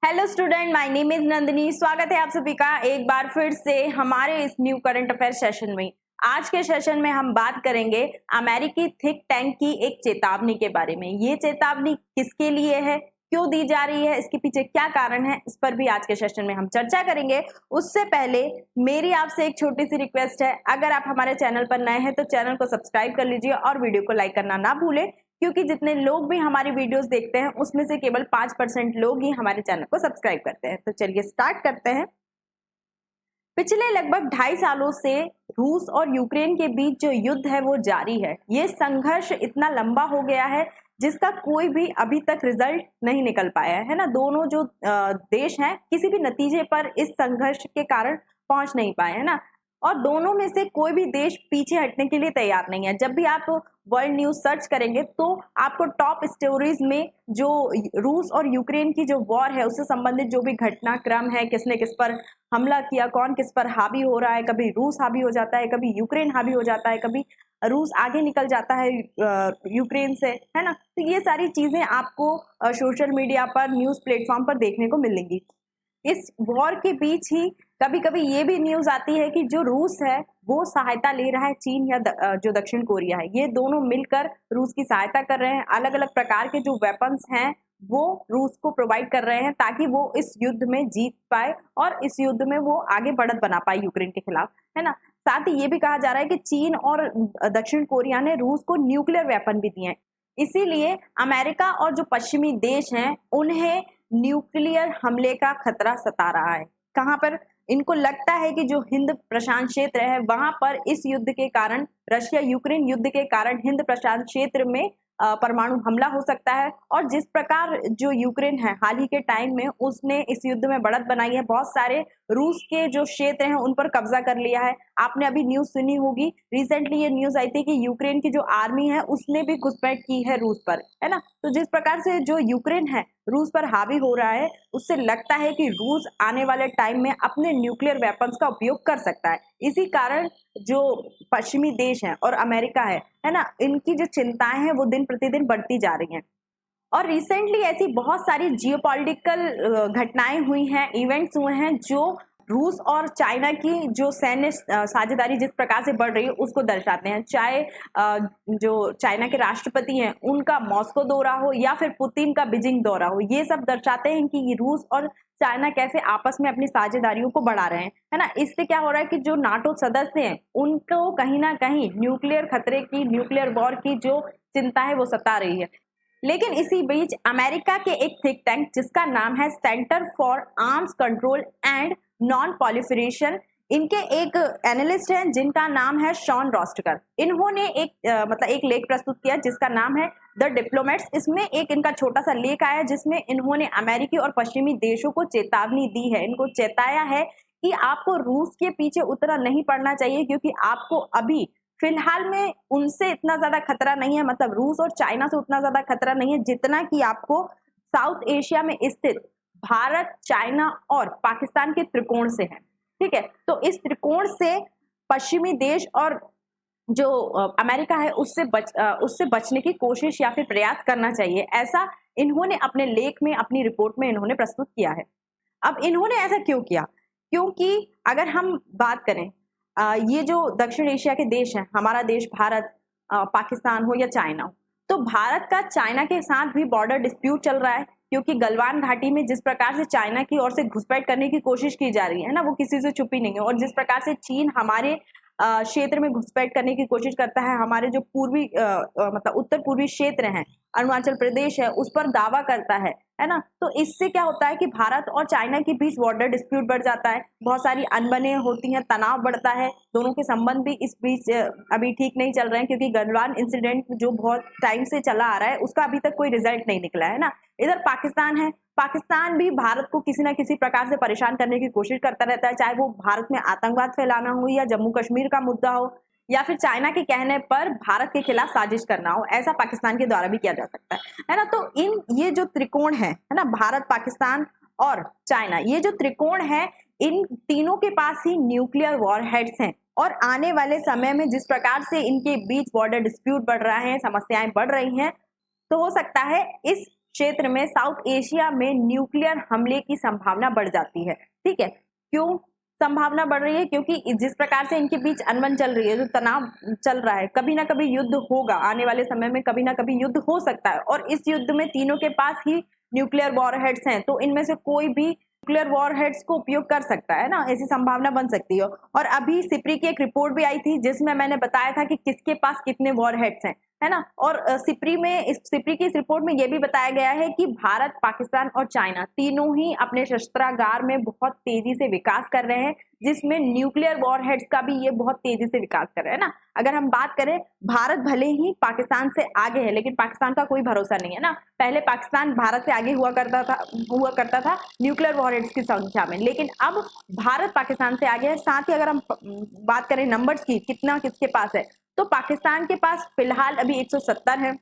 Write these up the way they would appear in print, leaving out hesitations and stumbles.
Hello student, my name is Nandini. स्वागत है आप सभी का एक बार फिर से हमारे इस न्यू करंट अफेयर सेशन में। आज के सेशन में हम बात करेंगे अमेरिकी थिंक टैंक की एक चेतावनी के बारे में। ये चेतावनी किसके लिए है, क्यों दी जा रही है, इसके पीछे क्या कारण है, इस पर भी आज के सेशन में हम चर्चा करेंगे। उससे पहले मेरी आपसे एक छोटी सी रिक्वेस्ट है, अगर आप हमारे चैनल पर नए हैं तो चैनल को सब्सक्राइब कर लीजिए और वीडियो को लाइक करना ना भूलें, क्योंकि जितने लोग भी हमारी वीडियोस देखते हैं उसमें से केवल 5% लोग ही हमारे चैनल को सब्सक्राइब करते हैं। तो चलिए स्टार्ट करते हैं। पिछले लगभग 2.5 सालों से रूस और यूक्रेन के बीच जो युद्ध है वो जारी है। ये संघर्ष इतना लंबा हो गया है जिसका कोई भी अभी तक रिजल्ट नहीं निकल पाया है ना। दोनों जो देश हैं किसी भी नतीजे पर इस संघर्ष के कारण पहुंच नहीं पाए है ना। और दोनों में से कोई भी देश पीछे हटने के लिए तैयार नहीं है। जब भी आप वर्ल्ड न्यूज सर्च करेंगे तो आपको टॉप स्टोरीज में जो रूस और यूक्रेन की जो वॉर है उससे संबंधित जो भी घटनाक्रम है, किसने किस पर हमला किया, कौन किस पर हावी हो रहा है, कभी रूस हावी हो जाता है, कभी यूक्रेन हावी हो जाता है, कभी रूस आगे निकल जाता है यूक्रेन से, है ना। तो ये सारी चीजें आपको सोशल मीडिया पर, न्यूज प्लेटफॉर्म पर देखने को मिलेंगी। इस वॉर के बीच ही कभी कभी ये भी न्यूज आती है कि जो रूस है वो सहायता ले रहा है चीन या जो दक्षिण कोरिया है, ये दोनों मिलकर रूस की सहायता कर रहे हैं। अलग अलग प्रकार के जो वेपन्स हैं वो रूस को प्रोवाइड कर रहे हैं ताकि वो इस युद्ध में जीत पाए और इस युद्ध में वो आगे बढ़त बना पाए यूक्रेन के खिलाफ, है ना। साथ ही ये भी कहा जा रहा है कि चीन और दक्षिण कोरिया ने रूस को न्यूक्लियर वेपन भी दिए हैं। इसीलिए अमेरिका और जो पश्चिमी देश हैं उन्हें न्यूक्लियर हमले का खतरा सता रहा है। कहां पर? इनको लगता है कि जो हिंद प्रशांत क्षेत्र है वहां पर इस युद्ध के कारण, रशिया यूक्रेन युद्ध के कारण हिंद प्रशांत क्षेत्र में परमाणु हमला हो सकता है। और जिस प्रकार जो यूक्रेन है हाल ही के टाइम में उसने इस युद्ध में बढ़त बनाई है, बहुत सारे रूस के जो क्षेत्र हैं उन पर कब्जा कर लिया है। आपने अभी न्यूज सुनी होगी, रिसेंटली ये न्यूज आई थी कि यूक्रेन की जो आर्मी है उसने भी घुसपैठ की है रूस पर, है ना। तो जिस प्रकार से जो यूक्रेन है रूस पर हावी हो रहा है, उससे लगता है कि रूस आने वाले टाइम में अपने न्यूक्लियर वेपन्स का उपयोग कर सकता है। इसी कारण जो पश्चिमी देश हैं और अमेरिका है ना, इनकी जो चिंताएं हैं वो दिन प्रतिदिन बढ़ती जा रही हैं। और रिसेंटली ऐसी बहुत सारी जियोपॉलिटिकल घटनाएं हुई हैं, इवेंट्स हुए हैं जो रूस और चाइना की जो सैन्य साझेदारी जिस प्रकार से बढ़ रही है उसको दर्शाते हैं। चाहे जो चाइना के राष्ट्रपति हैं उनका मॉस्को दौरा हो या फिर पुतिन का बीजिंग दौरा हो, ये सब दर्शाते हैं कि रूस और चाइना कैसे आपस में अपनी साझेदारियों को बढ़ा रहे हैं, है ना। इससे क्या हो रहा है कि जो नाटो सदस्य हैं उनको कहीं ना कहीं न्यूक्लियर खतरे की, न्यूक्लियर वॉर की जो चिंता है वो सता रही है। लेकिन इसी बीच अमेरिका के एक थिंक टैंक जिसका नाम है centre for arms control and non proliferation, इनके एक एनालिस्ट हैं जिनका नाम है शॉन रोस्टकर। इन्होंने एक लेख प्रस्तुत किया जिसका नाम है द डिप्लोमेट्स। इसमें एक इनका छोटा सा लेख आया जिसमें इन्होंने अमेरिकी और पश्चिमी देशों को चेतावनी दी है। इनको चेताया है कि आपको रूस के पीछे उतना नहीं पड़ना चाहिए, क्योंकि आपको अभी फिलहाल में उनसे इतना ज्यादा खतरा नहीं है, मतलब रूस और चाइना से उतना ज्यादा खतरा नहीं है जितना कि आपको साउथ एशिया में स्थित भारत, चाइना और पाकिस्तान के त्रिकोण से है। ठीक है, तो इस त्रिकोण से पश्चिमी देश और जो अमेरिका है उससे बचने की कोशिश या फिर प्रयास करना चाहिए, ऐसा इन्होंने अपने लेख में, अपनी रिपोर्ट में इन्होंने प्रस्तुत किया है। अब इन्होंने ऐसा क्यों किया? क्योंकि अगर हम बात करें ये जो दक्षिण एशिया के देश हैं, हमारा देश भारत, पाकिस्तान हो या चाइना हो, तो भारत का चाइना के साथ भी बॉर्डर डिस्प्यूट चल रहा है, क्योंकि गलवान घाटी में जिस प्रकार से चाइना की ओर से घुसपैठ करने की कोशिश की जा रही है ना, वो किसी से छुपी नहीं है। और जिस प्रकार से चीन हमारे क्षेत्र में घुसपैठ करने की कोशिश करता है, हमारे जो पूर्वी मतलब उत्तर पूर्वी क्षेत्र हैं, अरुणाचल प्रदेश है, उस पर दावा करता है ना। तो इससे क्या होता है कि भारत और चाइना के बीच बॉर्डर डिस्प्यूट बढ़ जाता है, बहुत सारी अनबने होती हैं, तनाव बढ़ता है, दोनों के संबंध भी इस बीच अभी ठीक नहीं चल रहे हैं, क्योंकि गलवान इंसिडेंट जो बहुत टाइम से चला आ रहा है उसका अभी तक कोई रिजल्ट नहीं निकला है ना। इधर पाकिस्तान है, पाकिस्तान भी भारत को किसी ना किसी प्रकार से परेशान करने की कोशिश करता रहता है, चाहे वो भारत में आतंकवाद फैलाना हो या जम्मू कश्मीर का मुद्दा हो या फिर चाइना के कहने पर भारत के खिलाफ साजिश करना हो, ऐसा पाकिस्तान के द्वारा भी किया जा सकता है ना। तो ये जो त्रिकोण है ना, भारत, पाकिस्तान और चाइना, ये जो त्रिकोण है, इन तीनों के पास ही न्यूक्लियर वॉरहेड्स हैं। और आने वाले समय में जिस प्रकार से इनके बीच बॉर्डर डिस्प्यूट बढ़ रहा है, समस्याएं बढ़ रही हैं, तो हो सकता है इस क्षेत्र में साउथ एशिया में न्यूक्लियर हमले की संभावना बढ़ जाती है। ठीक है, क्यों संभावना बढ़ रही है? क्योंकि जिस प्रकार से इनके बीच अनबन चल रही है, जो तनाव चल रहा है, कभी ना कभी युद्ध होगा, आने वाले समय में कभी ना कभी युद्ध हो सकता है और इस युद्ध में तीनों के पास ही न्यूक्लियर वॉरहेड्स हैं, तो इनमें से कोई भी न्यूक्लियर वॉरहेड्स को उपयोग कर सकता है ना, ऐसी संभावना बन सकती है। और अभी सिप्री की एक रिपोर्ट भी आई थी जिसमें मैंने बताया था कि किसके पास कितने वॉरहेड्स हैं, है ना। और सिप्री की इस रिपोर्ट में यह भी बताया गया है कि भारत, पाकिस्तान और चाइना तीनों ही अपने शस्त्रागार में बहुत तेजी से विकास कर रहे हैं, जिसमें न्यूक्लियर वॉरहेड्स का भी ये बहुत तेजी से विकास कर रहे हैं ना। अगर हम बात करें, भारत भले ही पाकिस्तान से आगे है, लेकिन पाकिस्तान का कोई भरोसा नहीं है ना। पहले पाकिस्तान भारत से आगे हुआ करता था न्यूक्लियर वॉरहेड्स की संख्या में, लेकिन अब भारत पाकिस्तान से आगे है। साथ ही अगर हम बात करें नंबर्स की, कितना किसके पास है, तो पाकिस्तान के पास फिलहाल अभी 170 है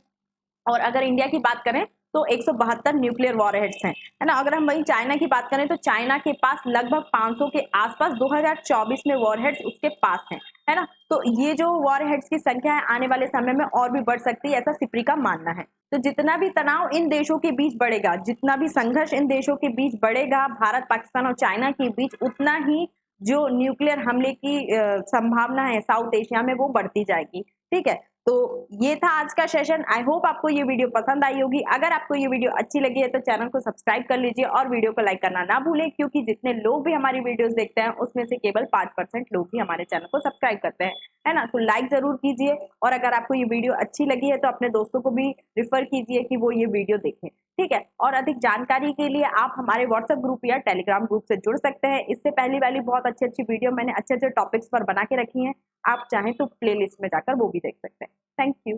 और अगर इंडिया की बात करें तो 172 न्यूक्लियर वॉरहेड्स हैं, है ना। अगर हम वही चाइना की बात करें तो चाइना के पास लगभग 500 के आसपास 2024 में वॉरहेड्स उसके पास हैं, है ना। तो ये जो वॉरहेड्स की संख्या है आने वाले समय में और भी बढ़ सकती है, ऐसा सिप्री का मानना है। तो जितना भी तनाव इन देशों के बीच बढ़ेगा, जितना भी संघर्ष इन देशों के बीच बढ़ेगा, भारत, पाकिस्तान और चाइना के बीच, उतना ही जो न्यूक्लियर हमले की संभावना है साउथ एशिया में वो बढ़ती जाएगी। ठीक है, तो ये था आज का सेशन। आई होप आपको ये वीडियो पसंद आई होगी। अगर आपको ये वीडियो अच्छी लगी है तो चैनल को सब्सक्राइब कर लीजिए और वीडियो को लाइक करना ना भूलें, क्योंकि जितने लोग भी हमारी वीडियोस देखते हैं उसमें से केवल 5% लोग ही हमारे चैनल को सब्सक्राइब करते हैं, है ना। तो लाइक जरूर कीजिए और अगर आपको ये वीडियो अच्छी लगी है तो अपने दोस्तों को भी रिफर कीजिए कि वो ये वीडियो देखें। ठीक है, और अधिक जानकारी के लिए आप हमारे व्हाट्सएप ग्रुप या टेलीग्राम ग्रुप से जुड़ सकते हैं। इससे पहली वाली बहुत अच्छी वीडियो मैंने अच्छे टॉपिक्स पर बना के रखी है, आप चाहें तो प्लेलिस्ट में जाकर वो भी देख सकते हैं। Thank you.